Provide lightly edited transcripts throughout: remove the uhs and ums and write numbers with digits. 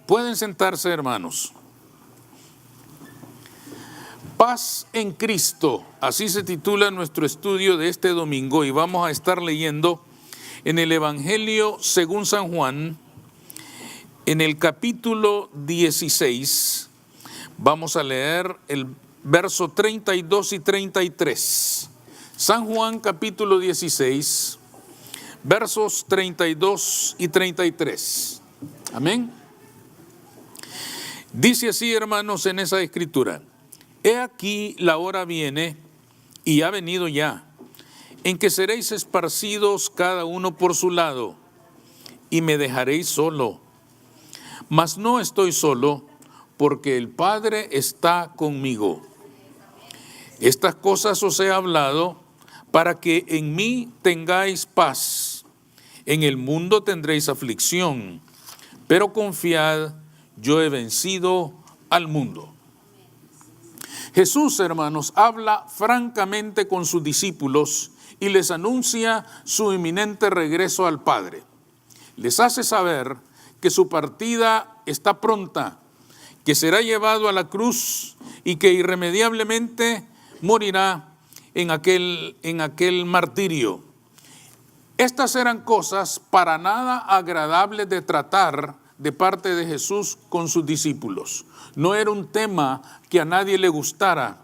Pueden sentarse, hermanos. Paz en Cristo, así se titula nuestro estudio de este domingo, y vamos a estar leyendo en el Evangelio según San Juan, en el capítulo 16, vamos a leer el verso 32 y 33. San Juan capítulo 16, versos 32 y 33. Amén. Dice así, hermanos, en esa escritura: He aquí la hora viene, y ha venido ya, en que seréis esparcidos cada uno por su lado, y me dejaréis solo. Mas no estoy solo, porque el Padre está conmigo. Estas cosas os he hablado, para que en mí tengáis paz. En el mundo tendréis aflicción, pero confiad, yo he vencido al mundo. Jesús, hermanos, habla francamente con sus discípulos y les anuncia su inminente regreso al Padre. Les hace saber que su partida está pronta, que será llevado a la cruz y que irremediablemente morirá en aquel martirio. Estas eran cosas para nada agradables de tratar de parte de Jesús con sus discípulos. No era un tema que a nadie le gustara.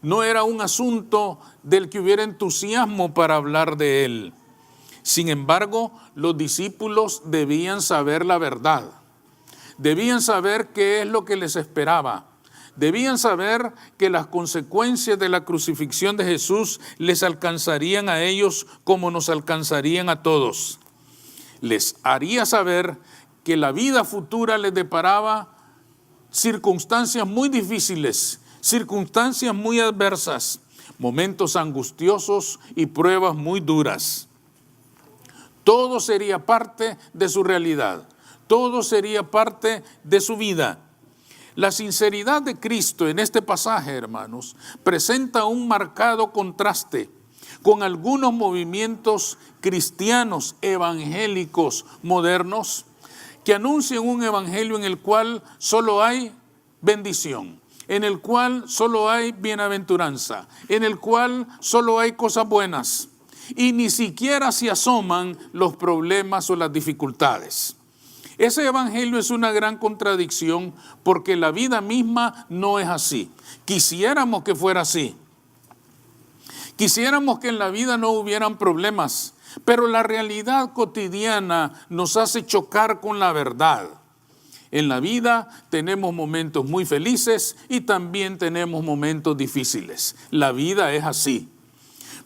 No era un asunto del que hubiera entusiasmo para hablar de él. Sin embargo, los discípulos debían saber la verdad. Debían saber qué es lo que les esperaba. Debían saber que las consecuencias de la crucifixión de Jesús les alcanzarían a ellos como nos alcanzarían a todos. Les haría saber que la vida futura les deparaba circunstancias muy difíciles, circunstancias muy adversas, momentos angustiosos y pruebas muy duras. Todo sería parte de su realidad, todo sería parte de su vida. La sinceridad de Cristo en este pasaje, hermanos, presenta un marcado contraste con algunos movimientos cristianos evangélicos modernos que anuncian un evangelio en el cual solo hay bendición, en el cual solo hay bienaventuranza, en el cual solo hay cosas buenas, y ni siquiera se asoman los problemas o las dificultades. Ese evangelio es una gran contradicción porque la vida misma no es así. Quisiéramos que fuera así. Quisiéramos que en la vida no hubieran problemas, pero la realidad cotidiana nos hace chocar con la verdad. En la vida tenemos momentos muy felices y también tenemos momentos difíciles. La vida es así.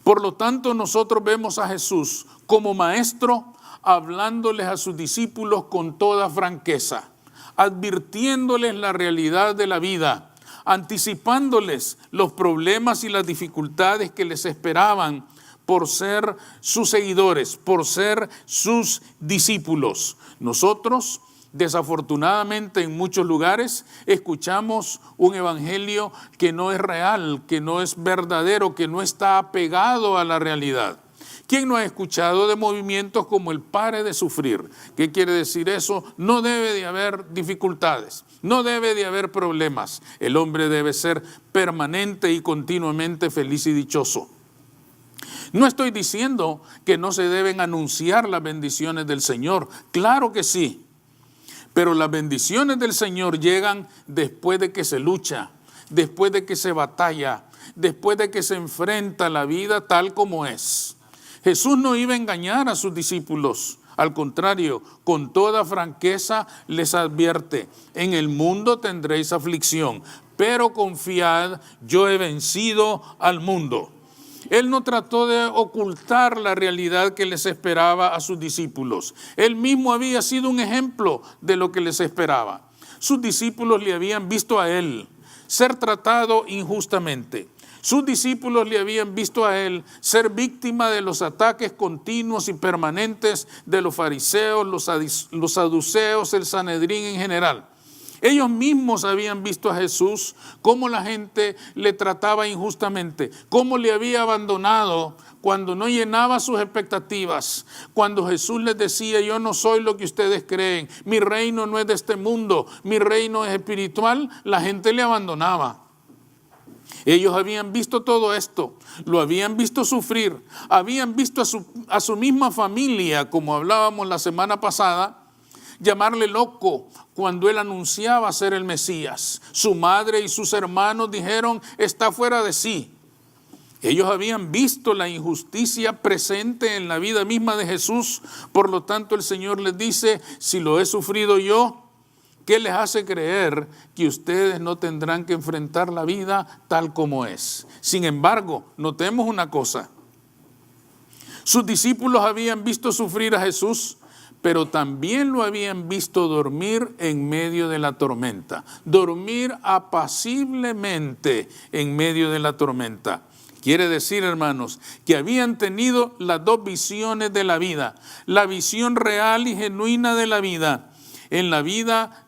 Por lo tanto, nosotros vemos a Jesús como maestro hablándoles a sus discípulos con toda franqueza, advirtiéndoles la realidad de la vida, anticipándoles los problemas y las dificultades que les esperaban por ser sus seguidores, por ser sus discípulos. Nosotros, desafortunadamente, en muchos lugares escuchamos un evangelio que no es real, que no es verdadero, que no está apegado a la realidad. ¿Quién no ha escuchado de movimientos como el pare de sufrir? ¿Qué quiere decir eso? No debe de haber dificultades, no debe de haber problemas. El hombre debe ser permanente y continuamente feliz y dichoso. No estoy diciendo que no se deben anunciar las bendiciones del Señor. Claro que sí. Pero las bendiciones del Señor llegan después de que se lucha, después de que se batalla, después de que se enfrenta la vida tal como es. Jesús no iba a engañar a sus discípulos. Al contrario, con toda franqueza les advierte: en el mundo tendréis aflicción, pero confiad, yo he vencido al mundo. Él no trató de ocultar la realidad que les esperaba a sus discípulos. Él mismo había sido un ejemplo de lo que les esperaba. Sus discípulos le habían visto a él ser tratado injustamente. Sus discípulos le habían visto a él ser víctima de los ataques continuos y permanentes de los fariseos, los saduceos, el Sanedrín en general. Ellos mismos habían visto a Jesús, cómo la gente le trataba injustamente, cómo le había abandonado cuando no llenaba sus expectativas, cuando Jesús les decía: yo no soy lo que ustedes creen, mi reino no es de este mundo, mi reino es espiritual. La gente le abandonaba. Ellos habían visto todo esto, lo habían visto sufrir, habían visto a su misma familia, como hablábamos la semana pasada, llamarle loco cuando él anunciaba ser el Mesías. Su madre y sus hermanos dijeron: está fuera de sí. Ellos habían visto la injusticia presente en la vida misma de Jesús. Por lo tanto, el Señor les dice: si lo he sufrido yo, ¿qué les hace creer que ustedes no tendrán que enfrentar la vida tal como es? Sin embargo, notemos una cosa. Sus discípulos habían visto sufrir a Jesús, pero también lo habían visto dormir en medio de la tormenta. Dormir apaciblemente en medio de la tormenta. Quiere decir, hermanos, que habían tenido las dos visiones de la vida. La visión real y genuina de la vida. En la vida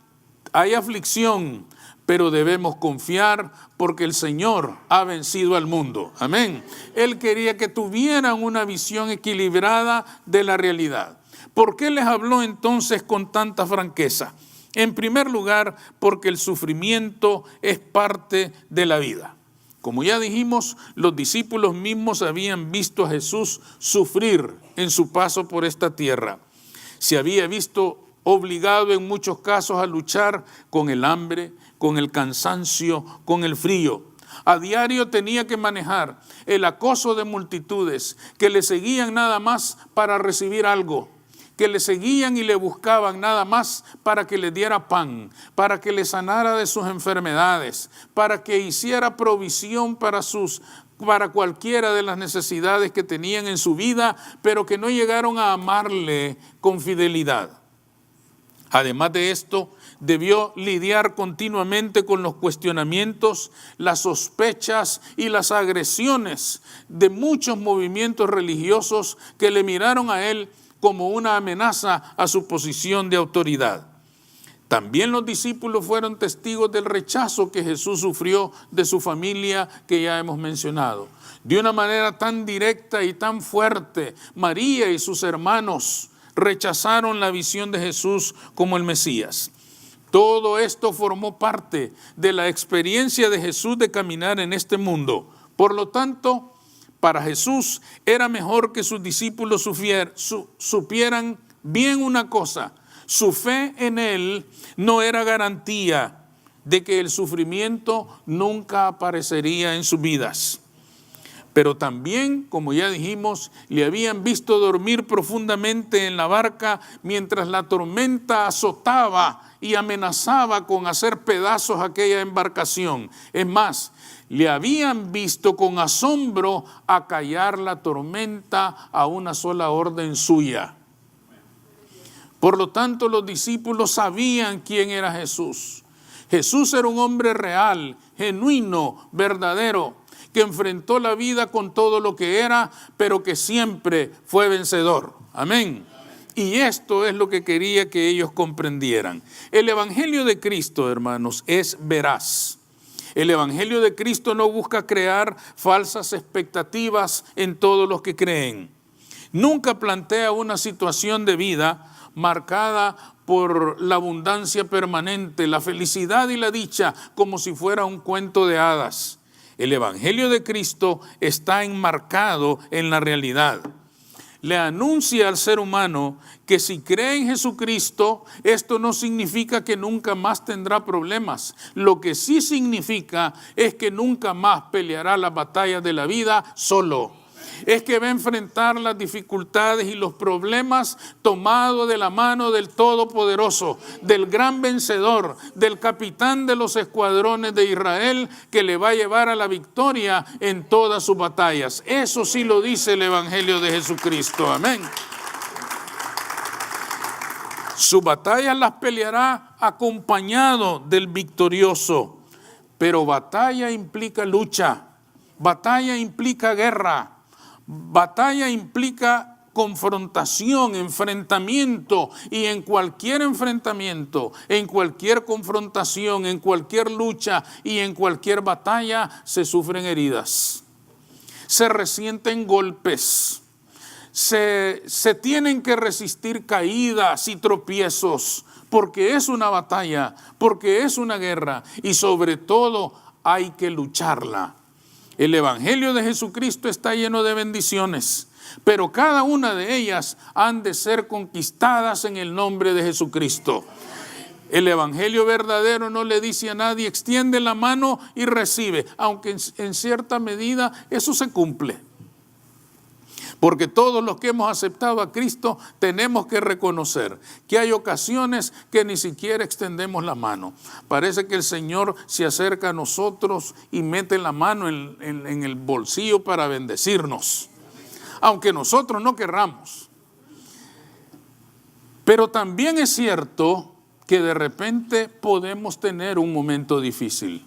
hay aflicción, pero debemos confiar porque el Señor ha vencido al mundo. Amén. Él quería que tuvieran una visión equilibrada de la realidad. ¿Por qué les habló entonces con tanta franqueza? En primer lugar, porque el sufrimiento es parte de la vida. Como ya dijimos, los discípulos mismos habían visto a Jesús sufrir en su paso por esta tierra. Se había visto obligado en muchos casos a luchar con el hambre, con el cansancio, con el frío. A diario tenía que manejar el acoso de multitudes que le seguían nada más para recibir algo, que le seguían y le buscaban nada más para que le diera pan, para que le sanara de sus enfermedades, para que hiciera provisión para cualquiera de las necesidades que tenían en su vida, pero que no llegaron a amarle con fidelidad. Además de esto, debió lidiar continuamente con los cuestionamientos, las sospechas y las agresiones de muchos movimientos religiosos que le miraron a él como una amenaza a su posición de autoridad. También los discípulos fueron testigos del rechazo que Jesús sufrió de su familia, que ya hemos mencionado. De una manera tan directa y tan fuerte, María y sus hermanos rechazaron la visión de Jesús como el Mesías. Todo esto formó parte de la experiencia de Jesús de caminar en este mundo. Por lo tanto, para Jesús era mejor que sus discípulos supieran bien una cosa: su fe en Él no era garantía de que el sufrimiento nunca aparecería en sus vidas. Pero también, como ya dijimos, le habían visto dormir profundamente en la barca mientras la tormenta azotaba y amenazaba con hacer pedazos aquella embarcación. Es más, le habían visto con asombro acallar la tormenta a una sola orden suya. Por lo tanto, los discípulos sabían quién era Jesús. Jesús era un hombre real, genuino, verdadero, que enfrentó la vida con todo lo que era, pero que siempre fue vencedor. Amén. Y esto es lo que quería que ellos comprendieran. El Evangelio de Cristo, hermanos, es veraz. El Evangelio de Cristo no busca crear falsas expectativas en todos los que creen. Nunca plantea una situación de vida marcada por la abundancia permanente, la felicidad y la dicha, como si fuera un cuento de hadas. El Evangelio de Cristo está enmarcado en la realidad. Le anuncia al ser humano que si cree en Jesucristo, esto no significa que nunca más tendrá problemas. Lo que sí significa es que nunca más peleará las batallas de la vida solo. Es que va a enfrentar las dificultades y los problemas tomado de la mano del Todopoderoso, del gran vencedor, del capitán de los escuadrones de Israel, que le va a llevar a la victoria en todas sus batallas. Eso sí lo dice el Evangelio de Jesucristo. Amén. Sus batallas las peleará acompañado del victorioso, pero batalla implica lucha, batalla implica guerra. Batalla implica confrontación, enfrentamiento, y en cualquier enfrentamiento, en cualquier confrontación, en cualquier lucha y en cualquier batalla se sufren heridas, se resienten golpes, se tienen que resistir caídas y tropiezos, porque es una batalla, porque es una guerra y sobre todo hay que lucharla. El Evangelio de Jesucristo está lleno de bendiciones, pero cada una de ellas han de ser conquistadas en el nombre de Jesucristo. El Evangelio verdadero no le dice a nadie, extiende la mano y recibe, aunque en cierta medida eso se cumple. Porque todos los que hemos aceptado a Cristo tenemos que reconocer que hay ocasiones que ni siquiera extendemos la mano. Parece que el Señor se acerca a nosotros y mete la mano en el bolsillo para bendecirnos, aunque nosotros no querramos. Pero también es cierto que de repente podemos tener un momento difícil,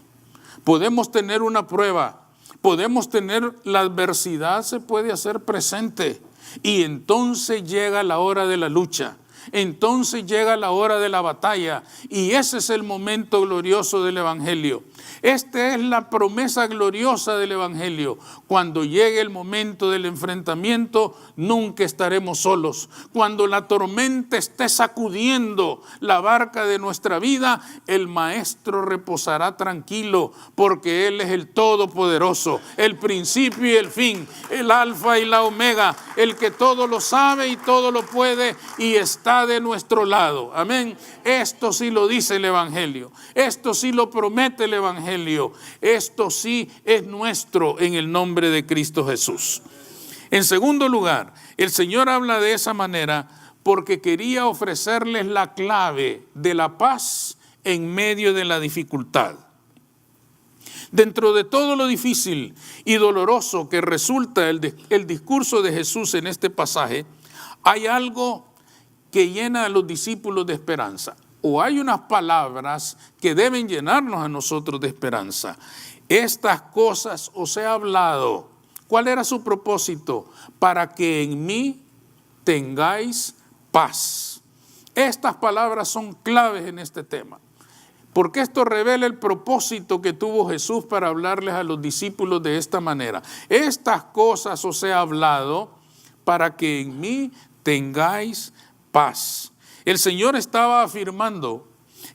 podemos tener una prueba, podemos tener la adversidad, se puede hacer presente, y entonces llega la hora de la lucha, entonces llega la hora de la batalla, y ese es el momento glorioso del Evangelio. Esta es la promesa gloriosa del Evangelio. Cuando llegue el momento del enfrentamiento, nunca estaremos solos. Cuando la tormenta esté sacudiendo la barca de nuestra vida, el Maestro reposará tranquilo, porque Él es el Todopoderoso, el principio y el fin, el Alfa y la Omega, el que todo lo sabe y todo lo puede y está de nuestro lado. Amén. Esto sí lo dice el Evangelio. Esto sí lo promete el Evangelio. Esto sí es nuestro en el nombre de Cristo Jesús. En segundo lugar, el Señor habla de esa manera porque quería ofrecerles la clave de la paz en medio de la dificultad. Dentro de todo lo difícil y doloroso que resulta el discurso de Jesús en este pasaje, hay algo que llena a los discípulos de esperanza. O hay unas palabras que deben llenarnos a nosotros de esperanza. Estas cosas os he hablado. ¿Cuál era su propósito? Para que en mí tengáis paz. Estas palabras son claves en este tema, porque esto revela el propósito que tuvo Jesús para hablarles a los discípulos de esta manera. Estas cosas os he hablado para que en mí tengáis paz. El Señor estaba afirmando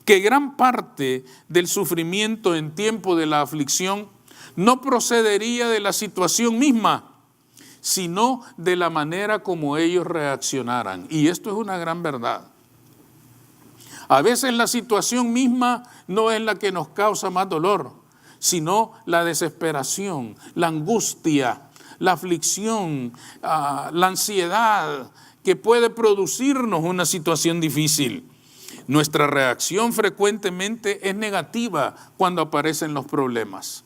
que gran parte del sufrimiento en tiempo de la aflicción no procedería de la situación misma, sino de la manera como ellos reaccionaran. Y esto es una gran verdad. A veces la situación misma no es la que nos causa más dolor, sino la desesperación, la angustia, la aflicción, la ansiedad, que puede producirnos una situación difícil. Nuestra reacción frecuentemente es negativa cuando aparecen los problemas.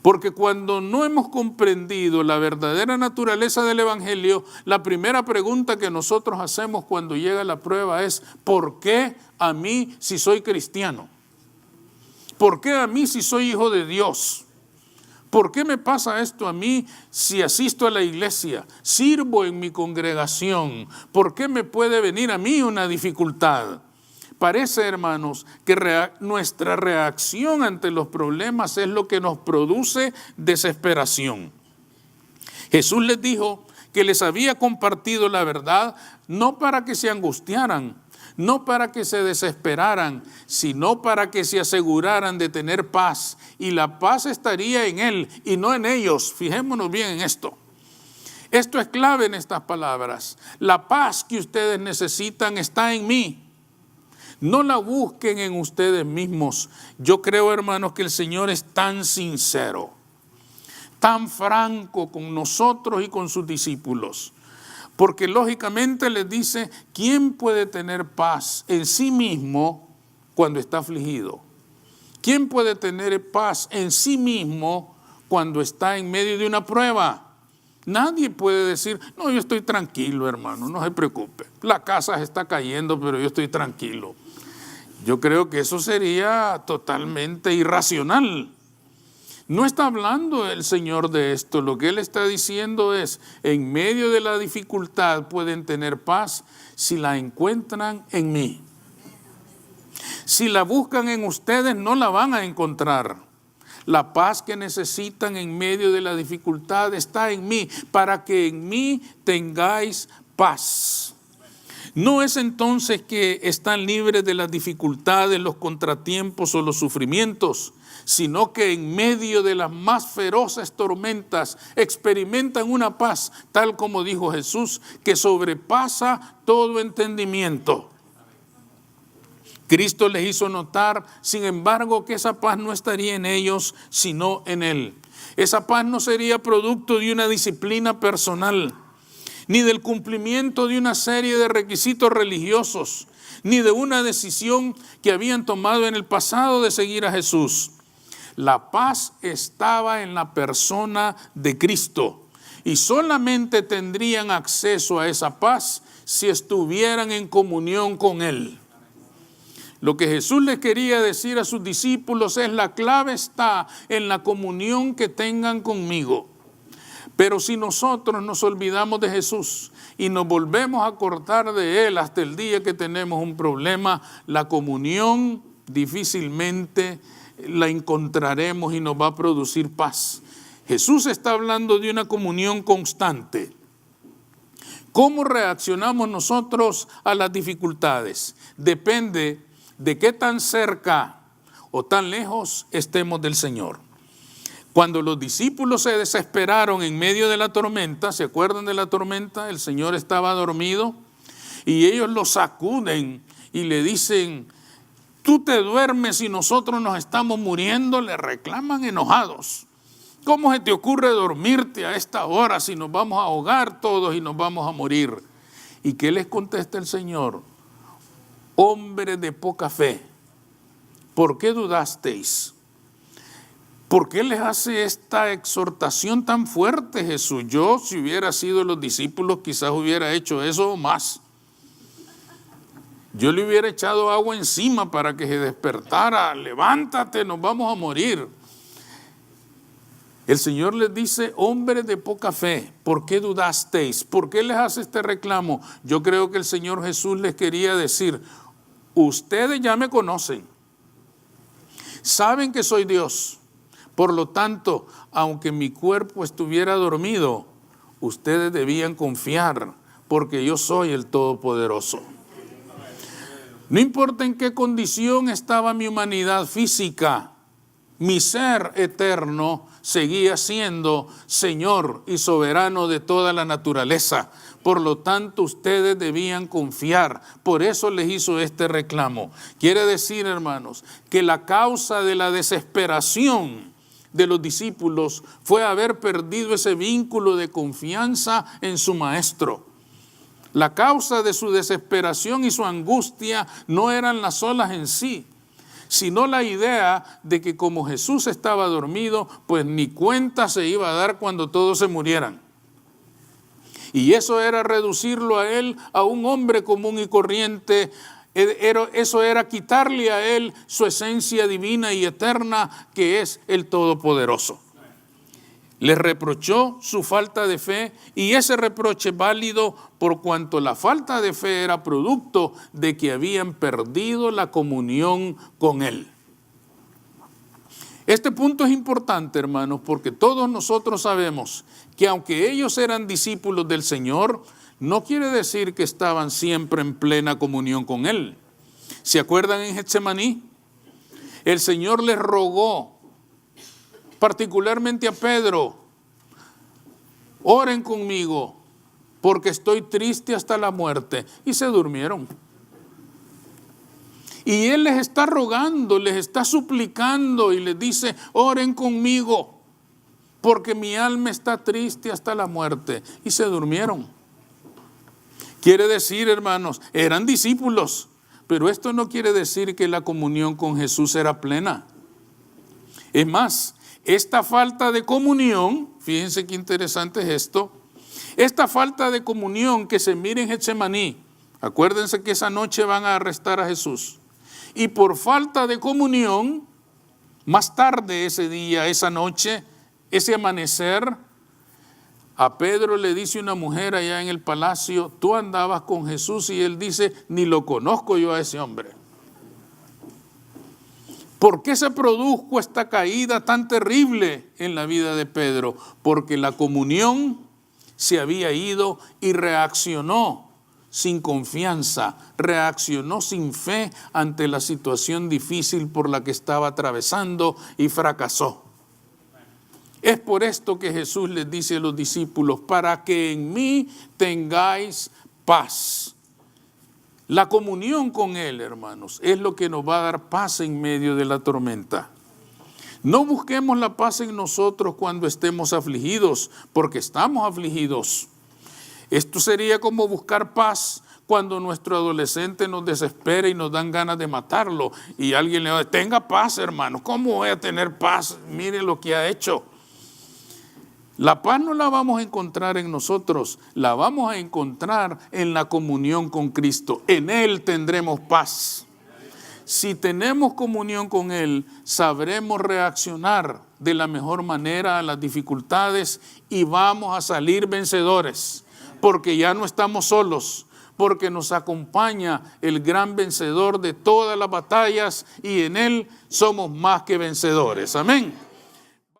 Porque cuando no hemos comprendido la verdadera naturaleza del Evangelio, la primera pregunta que nosotros hacemos cuando llega la prueba es: ¿por qué a mí si soy cristiano? ¿Por qué a mí si soy hijo de Dios? ¿Por qué me pasa esto a mí si asisto a la iglesia, sirvo en mi congregación? ¿Por qué me puede venir a mí una dificultad? Parece, hermanos, que nuestra reacción ante los problemas es lo que nos produce desesperación. Jesús les dijo que les había compartido la verdad no para que se angustiaran, no para que se desesperaran, sino para que se aseguraran de tener paz. Y la paz estaría en Él y no en ellos. Fijémonos bien en esto. Esto es clave en estas palabras. La paz que ustedes necesitan está en mí. No la busquen en ustedes mismos. Yo creo, hermanos, que el Señor es tan sincero, tan franco con nosotros y con sus discípulos. Porque lógicamente les dice, ¿quién puede tener paz en sí mismo cuando está afligido? ¿Quién puede tener paz en sí mismo cuando está en medio de una prueba? Nadie puede decir, no, yo estoy tranquilo, hermano, no se preocupe. La casa se está cayendo, pero yo estoy tranquilo. Yo creo que eso sería totalmente irracional. No está hablando el Señor de esto. Lo que Él está diciendo es, en medio de la dificultad pueden tener paz si la encuentran en mí. Si la buscan en ustedes, no la van a encontrar. La paz que necesitan en medio de la dificultad está en mí, para que en mí tengáis paz. No es entonces que están libres de las dificultades, los contratiempos o los sufrimientos, sino que en medio de las más feroces tormentas experimentan una paz, tal como dijo Jesús, que sobrepasa todo entendimiento. Cristo les hizo notar, sin embargo, que esa paz no estaría en ellos, sino en Él. Esa paz no sería producto de una disciplina personal, ni del cumplimiento de una serie de requisitos religiosos, ni de una decisión que habían tomado en el pasado de seguir a Jesús. La paz estaba en la persona de Cristo y solamente tendrían acceso a esa paz si estuvieran en comunión con Él. Lo que Jesús les quería decir a sus discípulos es: la clave está en la comunión que tengan conmigo. Pero si nosotros nos olvidamos de Jesús y nos volvemos a cortar de Él hasta el día que tenemos un problema, la comunión difícilmente la encontraremos y nos va a producir paz. Jesús está hablando de una comunión constante. ¿Cómo reaccionamos nosotros a las dificultades? Depende de qué tan cerca o tan lejos estemos del Señor. Cuando los discípulos se desesperaron en medio de la tormenta, ¿se acuerdan de la tormenta? El Señor estaba dormido y ellos lo sacuden y le dicen: tú te duermes y nosotros nos estamos muriendo. Le reclaman enojados. ¿Cómo se te ocurre dormirte a esta hora si nos vamos a ahogar todos y nos vamos a morir? ¿Y qué les contesta el Señor? Hombres de poca fe, ¿por qué dudasteis? ¿Por qué les hace esta exhortación tan fuerte Jesús? Yo, si hubiera sido los discípulos, quizás hubiera hecho eso o más. Yo le hubiera echado agua encima para que se despertara. Levántate, nos vamos a morir. El Señor les dice: hombres de poca fe, ¿por qué dudasteis? ¿Por qué les hace este reclamo? Yo creo que el Señor Jesús les quería decir: ustedes ya me conocen, saben que soy Dios. Por lo tanto, aunque mi cuerpo estuviera dormido, ustedes debían confiar, porque yo soy el Todopoderoso. No importa en qué condición estaba mi humanidad física, mi ser eterno seguía siendo Señor y soberano de toda la naturaleza. Por lo tanto, ustedes debían confiar. Por eso les hizo este reclamo. Quiere decir, hermanos, que la causa de la desesperación de los discípulos fue haber perdido ese vínculo de confianza en su maestro. La causa de su desesperación y su angustia no eran las olas en sí, sino la idea de que como Jesús estaba dormido, pues ni cuenta se iba a dar cuando todos se murieran. Y eso era reducirlo a él a un hombre común y corriente. Eso era quitarle a él su esencia divina y eterna, que es el Todopoderoso. Les reprochó su falta de fe, y ese reproche válido por cuanto la falta de fe era producto de que habían perdido la comunión con Él. Este punto es importante, hermanos, porque todos nosotros sabemos que aunque ellos eran discípulos del Señor, no quiere decir que estaban siempre en plena comunión con Él. ¿Se acuerdan en Getsemaní? El Señor les rogó, particularmente a Pedro: oren conmigo, porque estoy triste hasta la muerte. Y se durmieron. Y Él les está rogando, les está suplicando y les dice: oren conmigo, porque mi alma está triste hasta la muerte. Y se durmieron. Quiere decir, hermanos, eran discípulos, pero esto no quiere decir que la comunión con Jesús era plena. Es más, esta falta de comunión, fíjense qué interesante es esto, esta falta de comunión que se mira en Getsemaní, acuérdense que esa noche van a arrestar a Jesús, y por falta de comunión Más tarde ese día, esa noche, ese amanecer, a Pedro le dice una mujer allá en el palacio, tú andabas con Jesús, y él dice, ni lo conozco yo a ese hombre. ¿Por qué se produjo esta caída tan terrible en la vida de Pedro? Porque la comunión se había ido y reaccionó sin confianza, reaccionó sin fe ante la situación difícil por la que estaba atravesando y fracasó. Es por esto que Jesús les dice a los discípulos, para que en mí tengáis paz. La comunión con Él, hermanos, es lo que nos va a dar paz en medio de la tormenta. No busquemos la paz en nosotros cuando estemos afligidos, porque estamos afligidos. Esto sería como buscar paz cuando nuestro adolescente nos desespera y nos dan ganas de matarlo. Y alguien le dice, tenga paz, hermano. ¿Cómo voy a tener paz? Mire lo que ha hecho. La paz no la vamos a encontrar en nosotros, la vamos a encontrar en la comunión con Cristo. En Él tendremos paz. Si tenemos comunión con Él, sabremos reaccionar de la mejor manera a las dificultades y vamos a salir vencedores, porque ya no estamos solos, porque nos acompaña el gran vencedor de todas las batallas y en Él somos más que vencedores. Amén.